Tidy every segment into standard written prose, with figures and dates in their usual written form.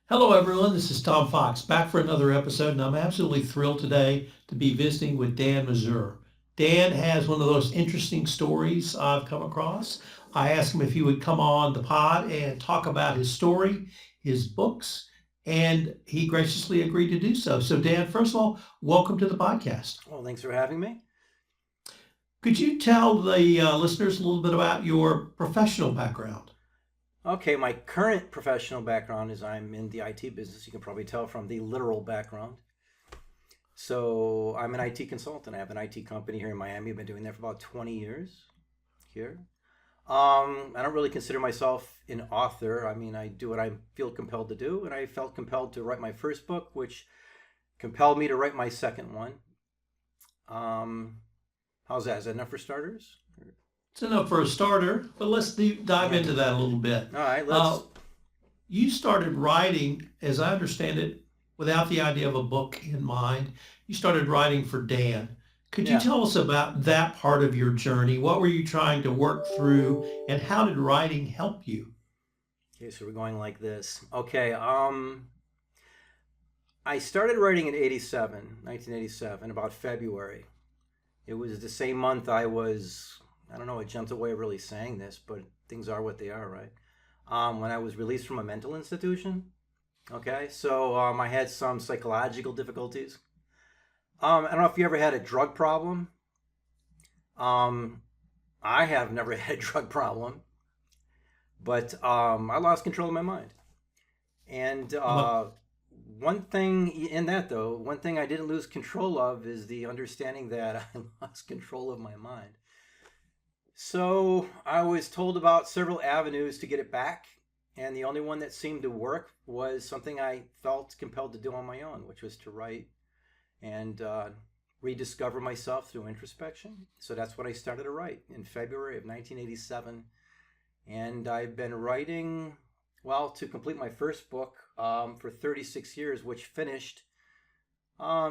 Hello, everyone. This is Tom Fox back for another episode, and I'm absolutely thrilled today to be visiting with Dan Mazur. Dan has one of those interesting stories I've come across. I asked him if he would come on the pod and talk about his story, his books, and he graciously agreed to do so. So, Dan, first of all, welcome to the podcast. Well, thanks for having me. Could you tell the listeners a little bit about your professional background? Okay, my current professional background is I'm in the IT business. You can probably tell from the literal background. So I'm an IT consultant. I have an IT company here in Miami. I've been doing that for about 20 years here. I don't really consider myself an author. I mean, I do what I feel compelled to do, and I felt compelled to write my first book, which compelled me to write my second one. Um, how's that? Is that enough for starters? It's enough for a starter, but let's dive Yeah. into that a little bit. All right, Uh, let's. You started writing, as I understand it, without the idea of a book in mind. You started writing for Dan. Could you Yeah. tell us about that part of your journey? What were you trying to work through, and how did writing help you? Okay, so we're going like this. Okay, I started writing in 1987, about February. It was the same month I don't know a gentle way of really saying this, but things are what they are, right? When I was released from a mental institution. Okay, so I had some psychological difficulties. I don't know if you ever had a drug problem. Um, I have never had a drug problem, but I lost control of my mind. And Well, one thing in that, though, one thing I didn't lose control of is the understanding that I lost control of my mind. So I was told about several avenues to get it back, and the only one that seemed to work was something I felt compelled to do on my own, which was to write and rediscover myself through introspection. So that's what I started to write in February of 1987. And I've been writing, well, to complete my first book for 36 years, which finished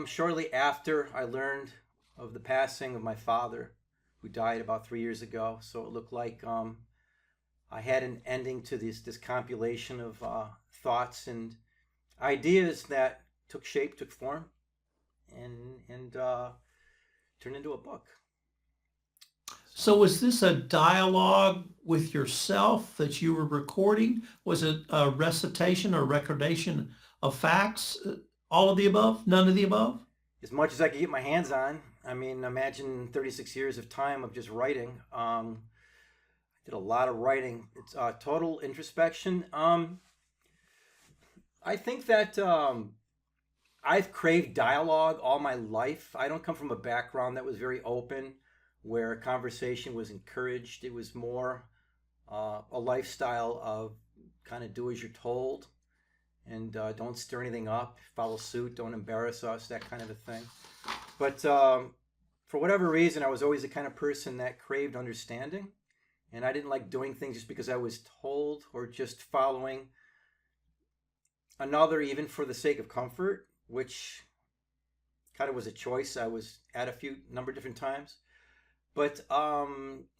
shortly after I learned of the passing of my father, who died about 3 years ago. So it looked like I had an ending to this compilation of thoughts and ideas that took shape, took form, and turned into a book. so was this a dialogue with yourself that you were recording? Was it a recitation or recordation of facts? All of the above? None of the above? As much as I could get my hands on. I mean, imagine 36 years of time of just writing. I did a lot of writing. It's total introspection. I think that I've craved dialogue all my life. I don't come from a background that was very open, where conversation was encouraged. It was more a lifestyle of kind of do as you're told and don't stir anything up, follow suit, don't embarrass us, that kind of a thing. But for whatever reason, I was always the kind of person that craved understanding. And I didn't like doing things just because I was told or just following another, even for the sake of comfort, which kind of was a choice I was at a few number of different times. But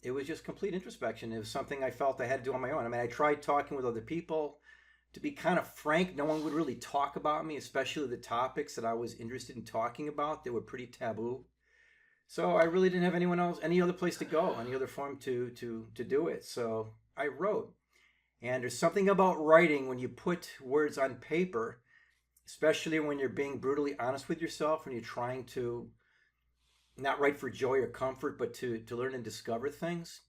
it was just complete introspection. It was something I felt I had to do on my own. I mean, I tried talking with other people. To be kind of frank, no one would really talk about me, especially the topics that I was interested in talking about. They were pretty taboo. So I really didn't have anyone else, any other place to go, any other form to do it. So I wrote. And there's something about writing when you put words on paper, especially when you're being brutally honest with yourself and you're trying to not write for joy or comfort, but to learn and discover things.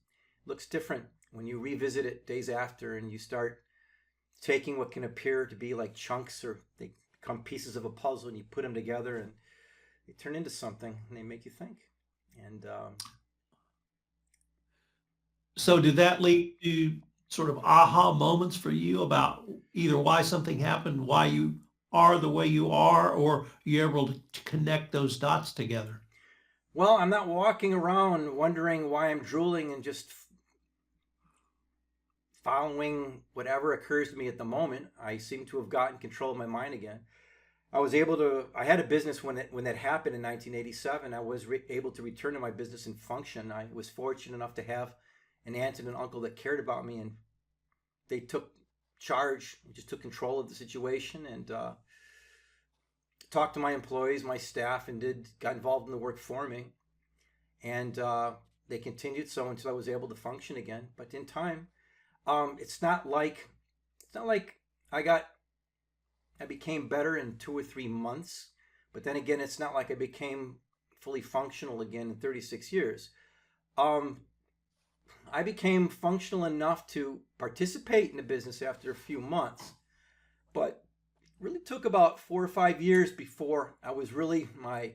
It looks different when you revisit it days after and you start taking what can appear to be like chunks or they become pieces of a puzzle and you put them together and they turn into something and they make you think. And So did that lead to sort of aha moments for you about either why something happened, why you are the way you are, or you're able to connect those dots together? well, I'm not walking around wondering why I'm drooling and just following whatever occurs to me at the moment. I seem to have gotten control of my mind again. I had a business when that happened in 1987. I was able to return to my business and function. I was fortunate enough to have an aunt and an uncle that cared about me, and they took charge. I just took control of the situation and talked to my employees, my staff, and got involved in the work for me. And they continued so until I was able to function again. But in time, it's not like I became better in 2 or 3 months. But then again, it's not like I became fully functional again in 36 years. I became functional enough to participate in the business after a few months, but really took about 4 or 5 years before I was really my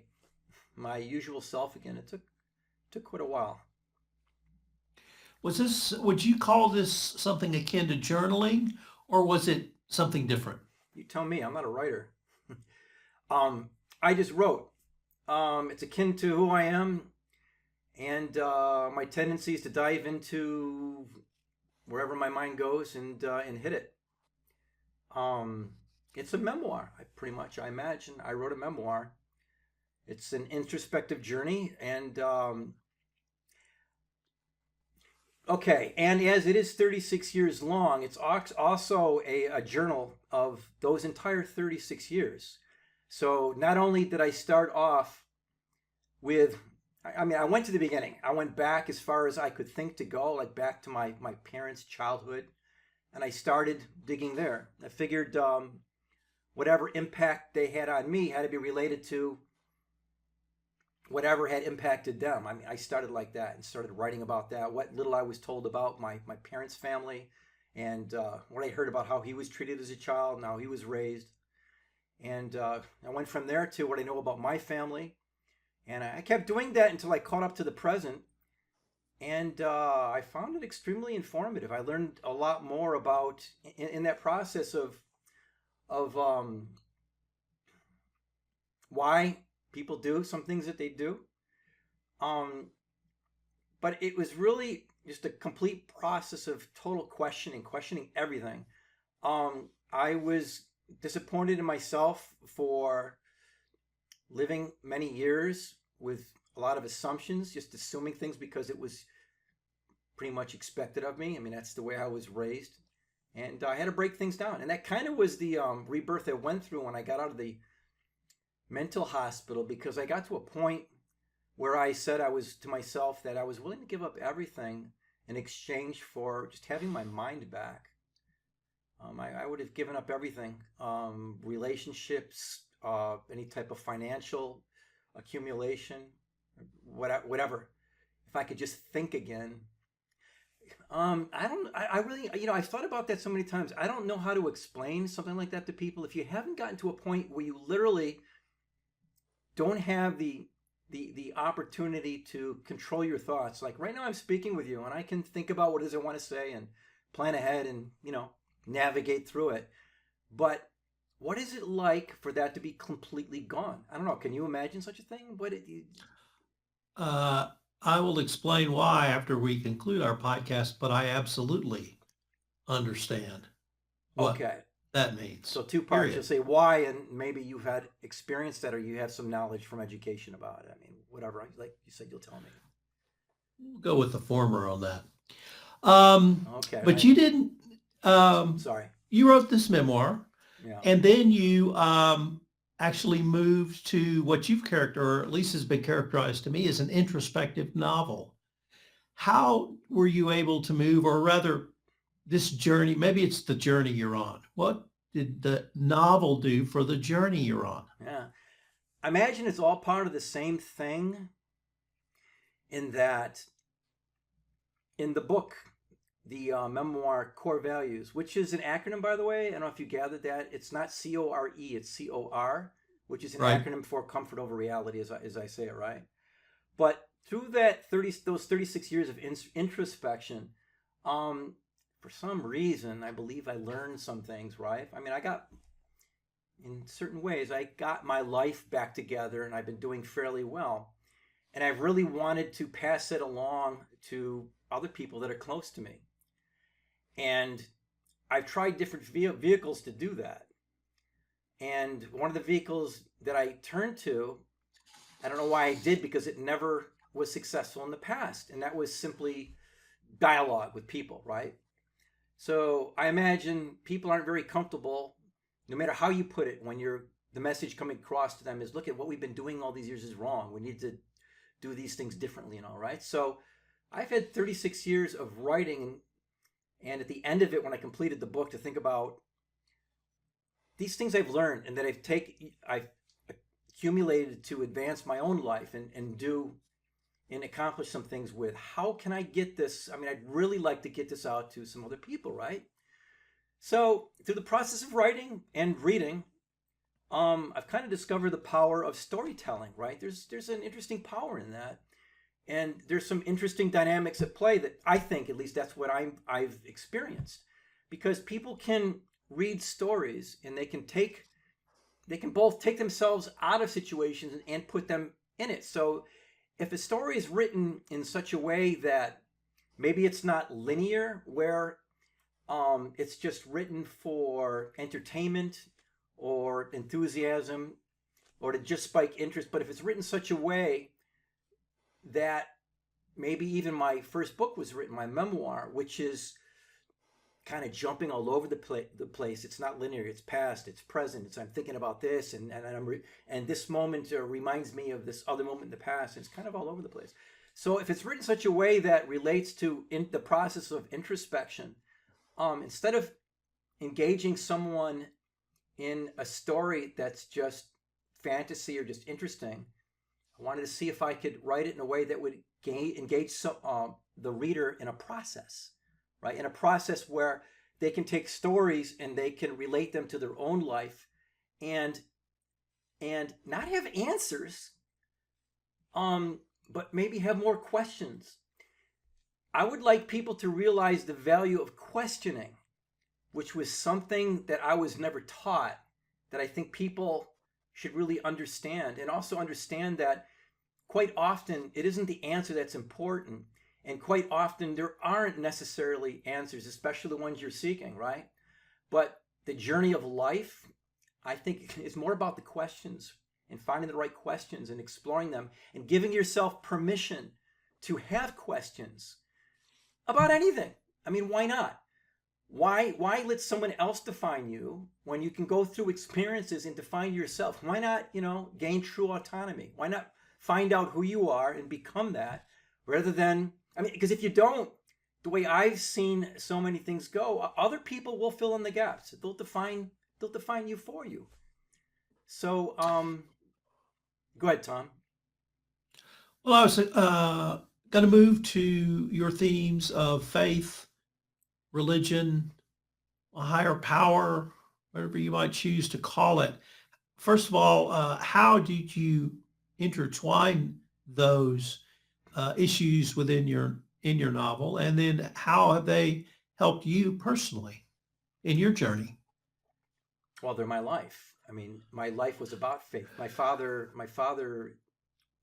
usual self again. It took quite a while. Would you call this something akin to journaling, or was it something different? You tell me. I'm not a writer. I just wrote. It's akin to who I am, and my tendency is to dive into wherever my mind goes and hit it. It's a memoir. I imagine I wrote a memoir. It's an introspective journey, and okay, and as it is 36 years long, it's also a journal of those entire 36 years. So not only did I start off with, I went to the beginning. I went back as far as I could think to go, like back to my parents' childhood, and I started digging there. I figured whatever impact they had on me had to be related to whatever had impacted them. I started like that and started writing about that, what little I was told about my parents' family, and what I heard about how he was treated as a child and how he was raised. And I went from there to what I know about my family. And I kept doing that until I caught up to the present. And I found it extremely informative. I learned a lot more about, in that process of why people do some things that they do. But it was really just a complete process of total questioning everything. I was disappointed in myself for living many years with a lot of assumptions, just assuming things because it was pretty much expected of me. That's the way I was raised. And I had to break things down. And that kind of was the rebirth I went through when I got out of the mental hospital, because I got to a point where I said to myself that I was willing to give up everything in exchange for just having my mind back. I would have given up everything, relationships, any type of financial accumulation, whatever. If I could just think again. I really, I've thought about that so many times. I don't know how to explain something like that to people. If you haven't gotten to a point where you literally don't have the opportunity to control your thoughts. Like right now I'm speaking with you and I can think about what it is I want to say and plan ahead and, navigate through it. But what is it like for that to be completely gone? I don't know. Can you imagine such a thing? I will explain why after we conclude our podcast, but I absolutely understand what Okay. that means. So 2 parts. Period. You'll say why, and maybe you've had experienced that or you have some knowledge from education about it. Whatever. Like you said, you'll tell me. We'll go with the former on that. Okay. But you didn't. Sorry. You wrote this memoir, Yeah. and then you actually moved to what you've characterized, or at least has been characterized to me, as an introspective novel. How were you able to move, or rather, this journey? Maybe it's the journey you're on. What did the novel do for the journey you're on? Yeah. I imagine it's all part of the same thing, in that in the book, the memoir Core Values, which is an acronym, by the way. I don't know if you gathered that. It's not CORE, it's COR, which is an Right. acronym for comfort over reality, as I say it, right? But through those 36 years of introspection, for some reason, I believe I learned some things, right? In certain ways, I got my life back together and I've been doing fairly well. And I've really wanted to pass it along to other people that are close to me. And I've tried different vehicles to do that. And one of the vehicles that I turned to, I don't know why I did, because it never was successful in the past. And that was simply dialogue with people, right? So I imagine people aren't very comfortable, no matter how you put it, when the message coming across to them is, look at what we've been doing all these years is wrong. We need to do these things differently and all, right? So I've had 36 years of writing, and at the end of it, when I completed the book, to think about these things I've learned and that I've accumulated to advance my own life and do and accomplish some things with. How can I get this? I mean, I'd really like to get this out to some other people, right? So through the process of writing and reading, I've kind of discovered the power of storytelling, right? There's an interesting power in that, and there's some interesting dynamics at play that I think, at least that's what I've experienced, because people can read stories and they can both take themselves out of situations and put them in it. So if a story is written in such a way that maybe it's not linear, where it's just written for entertainment or enthusiasm or to just spike interest, but if it's written such a way that maybe even my first book was written, my memoir, which is kind of jumping all over the place. It's not linear. It's past. It's present. I'm thinking about this, and this moment reminds me of this other moment in the past. It's kind of all over the place. So if it's written in such a way that relates to the process of introspection, instead of engaging someone in a story that's just fantasy or just interesting, I wanted to see if I could write it in a way that would engage the reader in a process. Right? In a process where they can take stories and they can relate them to their own life and not have answers, but maybe have more questions. I would like people to realize the value of questioning, which was something that I was never taught, that I think people should really understand, and also understand that quite often it isn't the answer that's important. And quite often there aren't necessarily answers, especially the ones you're seeking, right? But the journey of life, I think, is more about the questions and finding the right questions and exploring them and giving yourself permission to have questions about anything. I mean, why not? Why let someone else define you when you can go through experiences and define yourself? Why not, gain true autonomy? Why not find out who you are and become that, rather than, because if you don't, the way I've seen so many things go, other people will fill in the gaps. They'll define you for you. So, go ahead, Tom. Well, I was going to move to your themes of faith, religion, a higher power, whatever you might choose to call it. First of all, how did you intertwine those issues within in your novel, and then how have they helped you personally in your journey? Well, they're my life. My life was about faith. My father,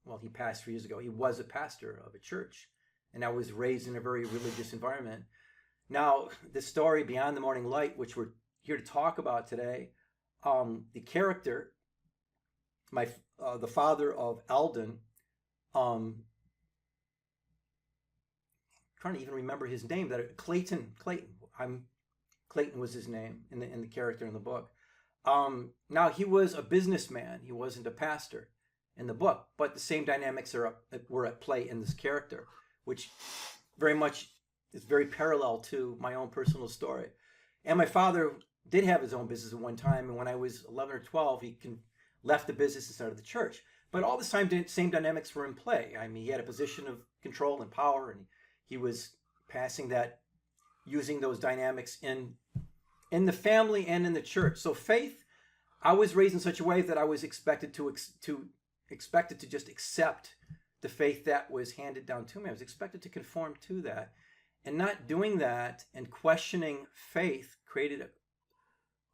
well, he passed 3 years ago. He was a pastor of a church, and I was raised in a very religious environment. Now, the story Beyond the Morning Light, which we're here to talk about today, the character, the father of Eldon, trying to even remember his name. That Clayton. Clayton was his name in the character in the book. Now he was a businessman. He wasn't a pastor in the book, but the same dynamics were at play in this character, which very much is very parallel to my own personal story. And my father did have his own business at one time, and when I was 11 or 12, he left the business and started the church. But all the same dynamics were in play. He had a position of control and power, and he was passing that, using those dynamics in the family and in the church. So faith, I was raised in such a way that I was expected to just accept the faith that was handed down to me. I was expected to conform to that. And not doing that and questioning faith created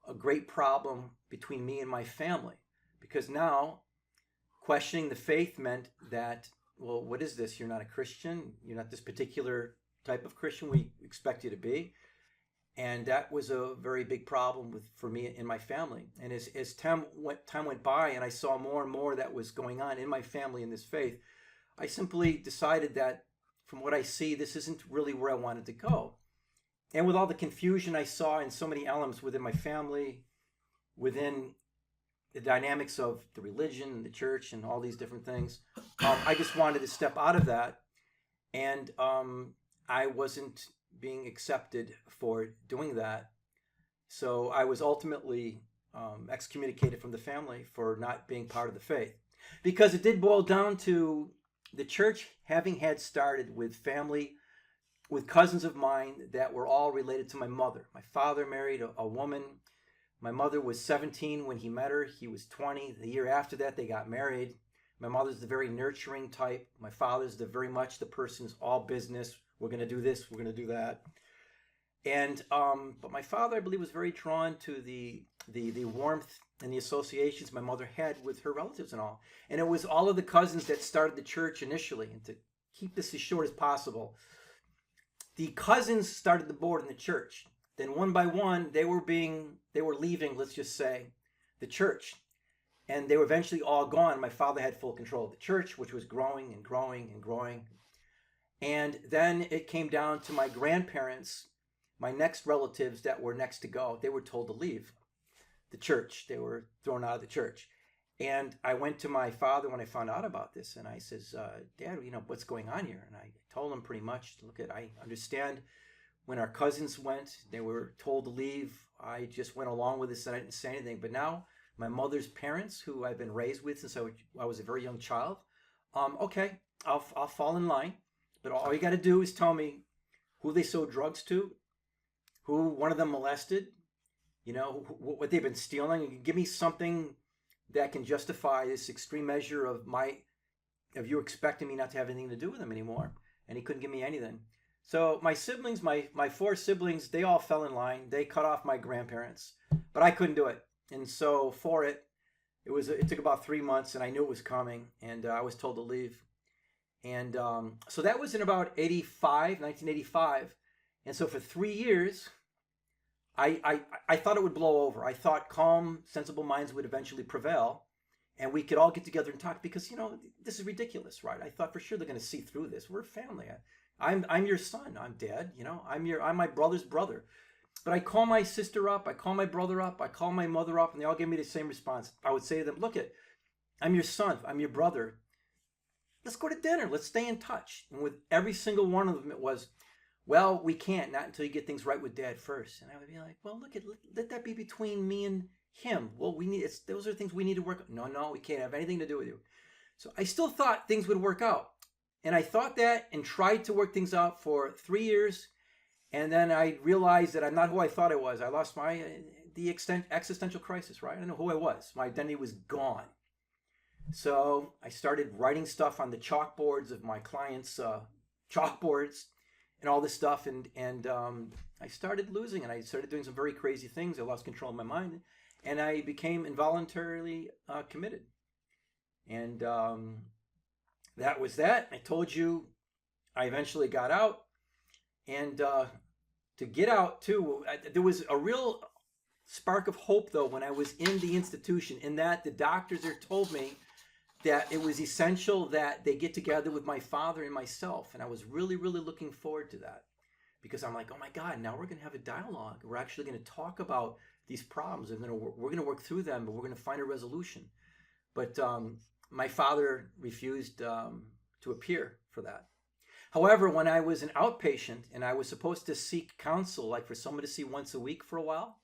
a great problem between me and my family. Because now questioning the faith meant that, well, what is this? You're not a Christian. You're not this particular type of Christian we expect you to be. And that was a very big problem for me in my family. And as time went by and I saw more and more that was going on in my family in this faith, I simply decided that from what I see, this isn't really where I wanted to go. And with all the confusion I saw in so many elements within my family, within the dynamics of the religion and the church and all these different things, I just wanted to step out of that. And I wasn't being accepted for doing that. So I was ultimately excommunicated from the family for not being part of the faith. Because it did boil down to the church having had started with family, with cousins of mine that were all related to my mother. My father married a woman. My mother was 17 when he met her. He was 20. The year after that, they got married. My mother's the very nurturing type. My father's the very much the person's all business. We're going to do this. We're going to do that. And but my father, I believe, was very drawn to the warmth and the associations my mother had with her relatives and all. And it was all of the cousins that started the church initially. And to keep this as short as possible, the cousins started the board in the church. Then one by one, they were leaving, let's just say, the church. And they were eventually all gone. My father had full control of the church, which was growing and growing and growing. And then it came down to my grandparents, my next relatives that were next to go. They were told to leave the church. They were thrown out of the church. And I went to my father when I found out about this, and I says, Dad, what's going on here? And I told him pretty much, look, I understand when our cousins went, they were told to leave. I just went along with this and I didn't say anything. But now my mother's parents, who I've been raised with since I was a very young child, okay, I'll fall in line. But all you got to do is tell me who they sold drugs to, who one of them molested, what they've been stealing. Give me something that can justify this extreme measure of you expecting me not to have anything to do with them anymore. And he couldn't give me anything. So my siblings, my 4 siblings, they all fell in line. They cut off my grandparents, but I couldn't do it. And so for it took about 3 months, and I knew it was coming, and I was told to leave. And so that was in about 1985. And so for 3 years, I thought it would blow over. I thought calm, sensible minds would eventually prevail, and we could all get together and talk because, this is ridiculous, right? I thought for sure they're going to see through this. We're family. I'm your son. I'm dad. I'm my brother's brother. But I call my sister up. I call my brother up. I call my mother up, and they all give me the same response. I would say to them, look, I'm your son. I'm your brother. Let's go to dinner. Let's stay in touch. And with every single one of them, it was, well, we can't, not until you get things right with Dad first. And I would be like, well, let that be between me and him. Well, those are things we need to work on. No, we can't have anything to do with you. So I still thought things would work out. And I thought that and tried to work things out for 3 years. And then I realized that I'm not who I thought I was. I lost the existential crisis, right? I didn't know who I was. My identity was gone. So I started writing stuff on the chalkboards of my clients' chalkboards and all this stuff. And I started losing, and I started doing some very crazy things. I lost control of my mind, and I became involuntarily committed. And that was that. I told you I eventually got out. And to get out, too, there was a real spark of hope, though, when I was in the institution, in that the doctors there told me that it was essential that they get together with my father and myself. And I was really, really looking forward to that, because I'm like, oh, my God, now we're going to have a dialogue. We're actually going to talk about these problems. And we're going to work through them, but we're going to find a resolution. But my father refused to appear for that. However, when I was an outpatient and I was supposed to seek counsel, like for someone to see once a week for a while,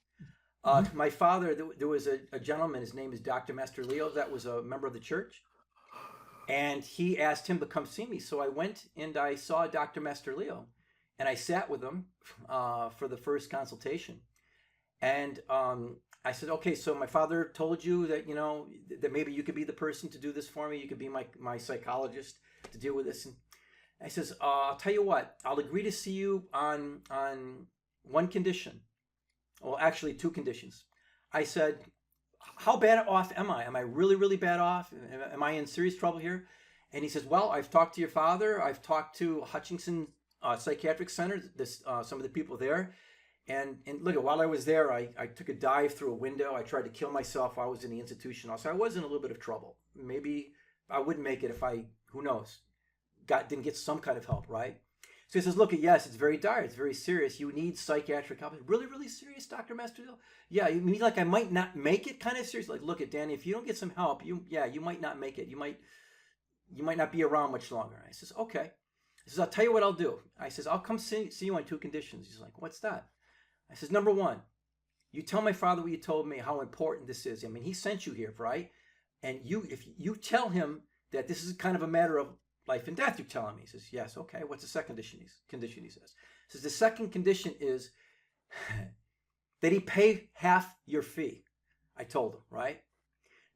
my father, there was a gentleman, his name is Dr. Master Leo, that was a member of the church. And he asked him to come see me. So I went and I saw Dr. Master Leo, and I sat with him for the first consultation. And I said, okay, so my father told you that, that maybe you could be the person to do this for me. You could be my psychologist to deal with this. And I says, I'll tell you what, I'll agree to see you on one condition. Well, actually 2 conditions. I said, how bad off am I? Am I really, really bad off? Am I in serious trouble here? And he says, well, I've talked to your father. I've talked to Hutchinson Psychiatric Center, some of the people there. And look, while I was there, I took a dive through a window. I tried to kill myself while I was in the institution. So I was in a little bit of trouble. Maybe I wouldn't make it if who knows, didn't get some kind of help, right? So he says, look, yes, it's very dire. It's very serious. You need psychiatric help. Really, really serious, Dr. Masterfield? Yeah, you mean like I might not make it kind of serious? Like, look at Danny, if you don't get some help, you might not make it. You might not be around much longer. I says, okay. He says, I'll tell you what I'll do. I says, I'll come see you on two conditions. He's like, what's that? I says, number one, you tell my father what you told me, how important this is. I mean, he sent you here, right? And if you tell him that this is kind of a matter of life and death, you tell him. He says, yes, okay. What's the second condition? He says, the second condition is that he pay half your fee. I told him, right?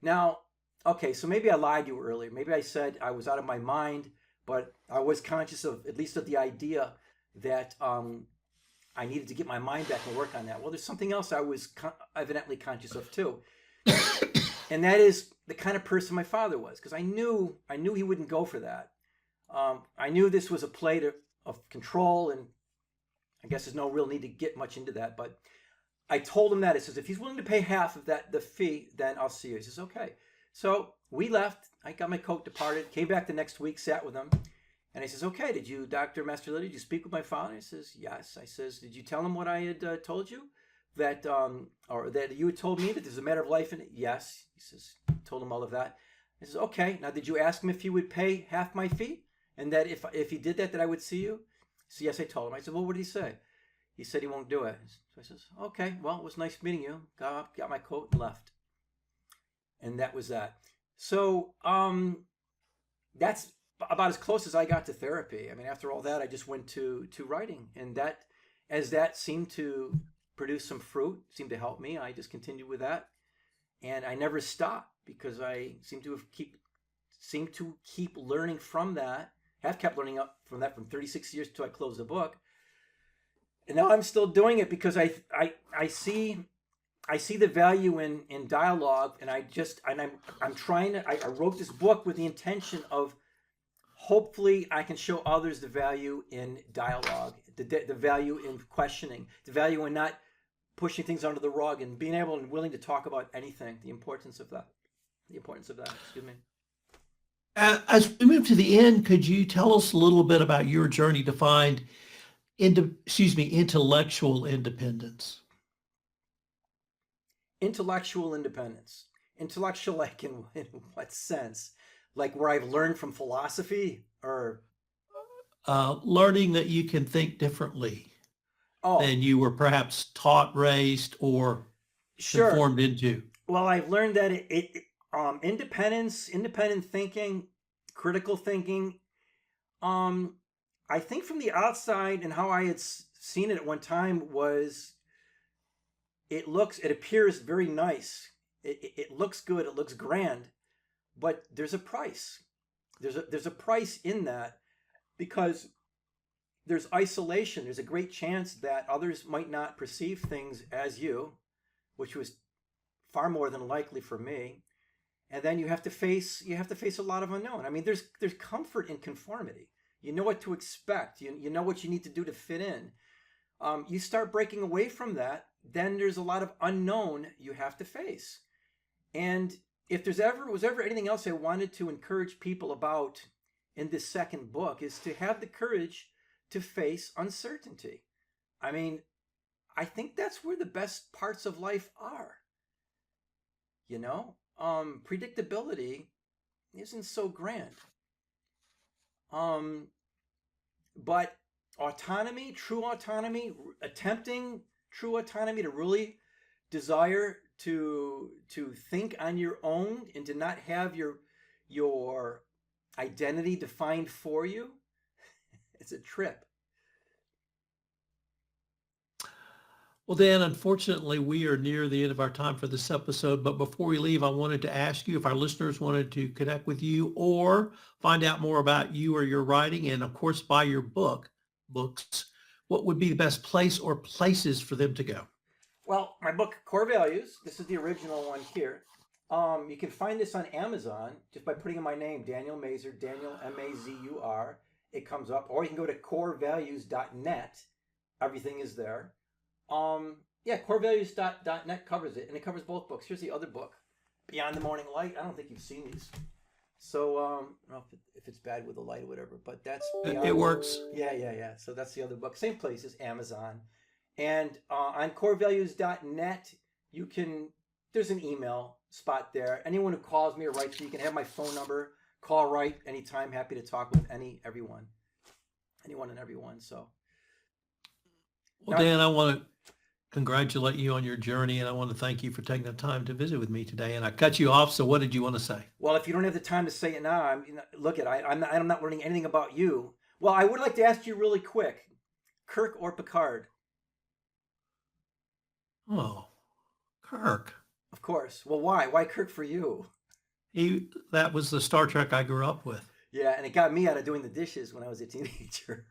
Now, okay, so maybe I lied to you earlier. Maybe I said I was out of my mind, but I was conscious of at least of the idea that I needed to get my mind back and work on that. Well, there's something else I was evidently conscious of too. And that is the kind of person my father was, because I knew he wouldn't go for that. I knew this was a play of control, and I guess there's no real need to get much into that. But I told him that. It says, if he's willing to pay half of the fee, then I'll see you. He says, okay. So we left. I got my coat, departed, came back the next week, sat with him. And I says, okay, Dr. Masterfield, did you speak with my father? He says, yes. I says, did you tell him what I had told you? Or that you had told me that there's a matter of life in it? Yes. He says, told him all of that. He says, okay. Now, did you ask him if he would pay half my fee? And that if he did that I would see you? He said, yes, I told him. I said, well, what did he say? He said he won't do it. So I says, okay, well, it was nice meeting you. Got up, got my coat, and left. And that was that. So that's about as close as I got to therapy. I mean, after all that, I just went to writing. And that seemed to produce some fruit, seemed to help me, I just continued with that. And I never stopped because I seem to keep learning from that. Have kept learning up from that from 36 years until I closed the book. And now I'm still doing it because I see the value in dialogue, and I'm trying to. I wrote this book with the intention of hopefully I can show others the value in dialogue, the value in questioning, the value in not pushing things under the rug, and being able and willing to talk about anything. The importance of that. Excuse me. As we move to the end, could you tell us a little bit about your journey to find intellectual independence? Intellectual independence. Intellectual, like in what sense? Like where I've learned from philosophy, or learning that you can think differently than you were perhaps taught, raised, or conformed into. Well, I've learned that independent thinking, critical thinking. I think from the outside and how I had seen it at one time was, it appears very nice. It looks good. It looks grand, but there's a price. There's a price in that, because there's isolation. There's a great chance that others might not perceive things as you, which was far more than likely for me. And then you have to face a lot of unknown. I mean, there's comfort in conformity. You know what to expect. You know what you need to do to fit in. You start breaking away from that, then there's a lot of unknown you have to face. And if was ever anything else I wanted to encourage people about in this second book, is to have the courage to face uncertainty. I mean, I think that's where the best parts of life are. You know, predictability isn't so grand. But autonomy, true autonomy, attempting true autonomy, to really desire to think on your own and to not have your identity defined for you, it's a trip. Well, Dan, unfortunately, we are near the end of our time for this episode. But before we leave, I wanted to ask you if our listeners wanted to connect with you or find out more about you or your writing, and of course, buy your books, what would be the best place or places for them to go? Well, my book, Core Values, this is the original one here. You can find this on Amazon just by putting in my name, Daniel Mazur, Daniel M-A-Z-U-R. It comes up. Or you can go to corevalues.net. Everything is there. Corevalues.net covers it, and it covers both books. Here's the other book, Beyond the Morning Light. I don't think you've seen these. So I don't know if it's bad with the light or whatever, but that's It beyond. works. Yeah. So that's the other book. Same place as Amazon. And on corevalues.net, you can, there's an email spot there. Anyone who calls me or writes me, you can have my phone number. Call, write anytime. Happy to talk with anyone and everyone. So, Well, now, Dan, I want to congratulate you on your journey, and I want to thank you for taking the time to visit with me today. And I cut you off, so what did you want to say? well, if you don't have the time to say it now, look at I'm not learning anything about you. Well, I would like to ask you really quick, Kirk or Picard? Oh, Kirk. Of course. Well, why? Why Kirk for you? That was the Star Trek I grew up with. Yeah, and it got me out of doing the dishes when I was a teenager.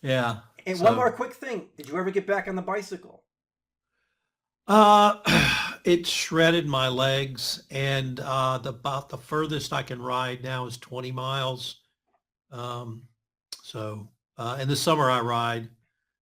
Yeah. And one So, more quick thing. Did you ever get back on the bicycle? uh, it shredded my legs, and about the furthest I can ride now is 20 miles. Um, in the summer I ride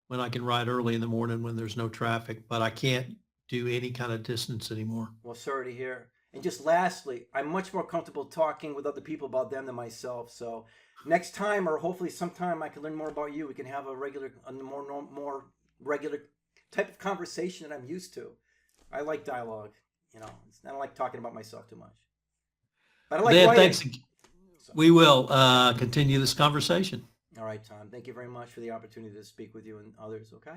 when I can ride early in the morning when there's no traffic, but I can't do any kind of distance anymore. Well, sorry to hear. And just lastly, I'm much more comfortable talking with other people about them than myself. So next time, or hopefully sometime, I can learn more about you. We can have a more regular type of conversation that I'm used to. I like dialogue. I don't like talking about myself too much. But I like Dan, writing. thanks. So, We will continue this conversation. all right, Tom. Thank you very much for the opportunity to speak with you and others. Okay.